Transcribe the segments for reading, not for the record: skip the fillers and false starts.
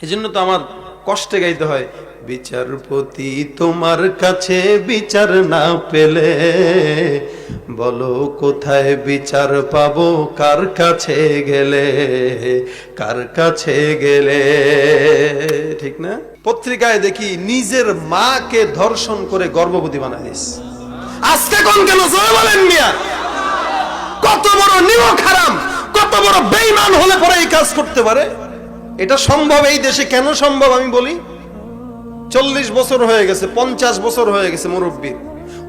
এজন্য তো আমার কষ্টে গাইতে হয়, বিচারপতি তোমার কাছে বিচার না পেলে বলো কোথায় বিচার পাবো, কার কাছে গেলে, কার কাছে গেলে। ঠিক না? পত্রিকায় দেখি নিজের মাকে ধর্ষণ করে গর্ভবতী বানাইস। আজকে কোন কেন জয় বলেন মিয়া? কত বড় নিমক হারাম, কত বড় বেঈমান হলে পরে এই কাজ করতে পারে? এটা সম্ভব এই দেশে কেন সম্ভব আমি বলি? 40 বছর হয়ে গেছে, 50 বছর হয়ে গেছে মুরব্বীর,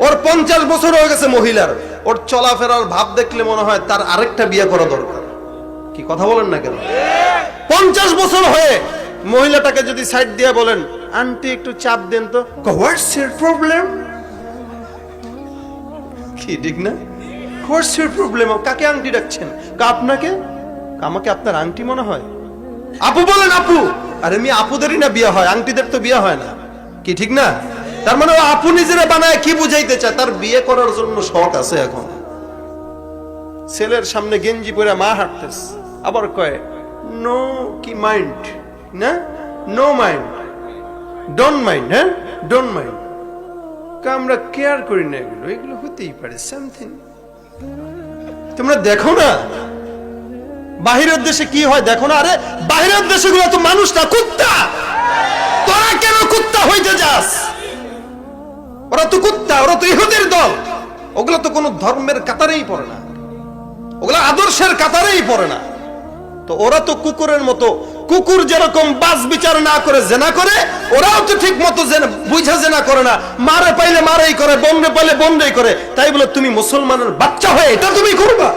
ওর 50 বছর হয়ে গেছে মহিলার, ওর চলাফেরার ভাব দেখলে মনে হয় তার আরেকটা বিয়ে করা দরকার। কি কথা বলেন না কেন? 50 বছর হয়ে মহিলাটাকে যদি সাইড দিয়ে বলেন, আন্টি একটু চাপ দেন তো, হোয়াটস ইউর প্রবলেম? কি ঠিক না? What's your problem? কাকে আন্টি ডাকছেন? আপনাকে? আমাকে আপনার আন্টি মনে হয়? আপু বলেন আপু। আরে আমি আপুদেরই না বিয়ে হয়, আংটিদের তো বিয়ে হয় না। কি ঠিক না? তার মানে ও আপু নিজেরা বানায় কি বুঝাইতে চায়? তার বিয়ে করার জন্য শখ আছে। এখন ছেলের সামনে গেঞ্জি পরে মা হাঁটতেছে, আবার কয় নো কি মাইন্ড না, নো মাইন্ড, ডোন্ট মাইন্ড। হ্যাঁ, ডোন্ট মাইন্ড। আমরা কেয়ার করি না এগুলো, এগুলো হতেই পারে সামথিং। তোমরা দেখো না বাহিরের দেশে কি হয়, দেখো না? আরে বাহিরের দেশগুলো তো মানুষ না, কুত্তা। তোরা কেন কুত্তা হইতে যাস? ওরা তো কুত্তা, ওরা তো ইহুদির দল। ওগুলো তো কোনো ধর্মের কাতারেই পড়ে না, ওগুলো আদর্শের কাতারেই পড়ে না। তো ওরা তো কুকুরের মতো, কুকুর যেরকম বাস বিচার না করে জেনা করে, ওরাও তো ঠিক মতো বুঝা জেনা করে না। মারে পাইলে মারেই করে, বন্ডে পাইলে বন্ডেই করে। তাই বলে তুমি মুসলমানের বাচ্চা হয়ে এটা তুমি করবা?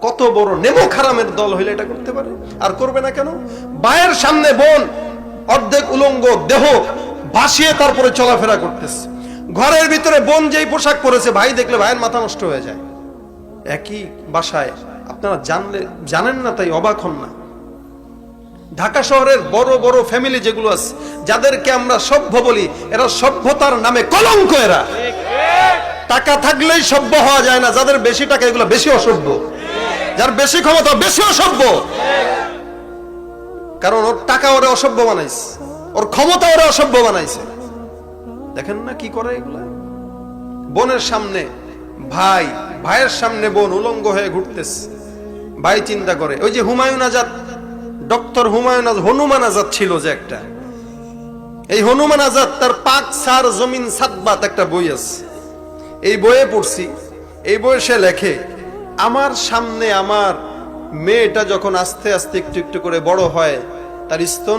কত বড় নেমক হারামের দল হইলে এটা করতে পারে? আর করবে না কেন? ভাইয়ের সামনে বোন অর্ধেক উলঙ্গ দেহ ভাসিয়ে তারপরে চলাফেরা করতেছে। ঘরের ভিতরে বোন যেই পোশাক পরেছে, ভাই দেখলে ভাইয়ের মাথা নষ্ট হয়ে যায়। একই বাসায় আপনারা জানেন না, তাই অবাক হন না। ঢাকা শহরের বড় বড় ফ্যামিলি যেগুলো আছে, যাদেরকে আমরা সভ্য বলি, এরা সভ্যতার নামে কলঙ্ক। এরা টাকা থাকলেই সভ্য হওয়া যায় না। যাদের বেশি টাকা এগুলো বেশি অসভ্য, যার বেশি ক্ষমতা বেশি অসভ্য। কারণ ওর টাকা ওরে অসভ্য বানাইছে, ওর ক্ষমতা ওরে অসভ্য বানাইছে। দেখেন না কি করে এগুলা? বোনের সামনে ভাই, ভাইয়ের সামনে বোন উলঙ্গ হয়ে ঘুরতেছে। ভাই চিন্তা করে, ওই যে হুমায়ুন আজাদ, ডক্টর হুমায়ুন আজাদ, হনুমান আজাদ ছিল যে একটা, এই হনুমান আজাদ তার পাক সার জমিন সাতবাত একটা বই আছে, এই বইয়ে পড়ছি। এই বইয়ে সে লেখে, আমার সামনে আমার মেয়েটা যখন আস্তে আস্তে একটু একটু করে বড় হয়, তার স্তন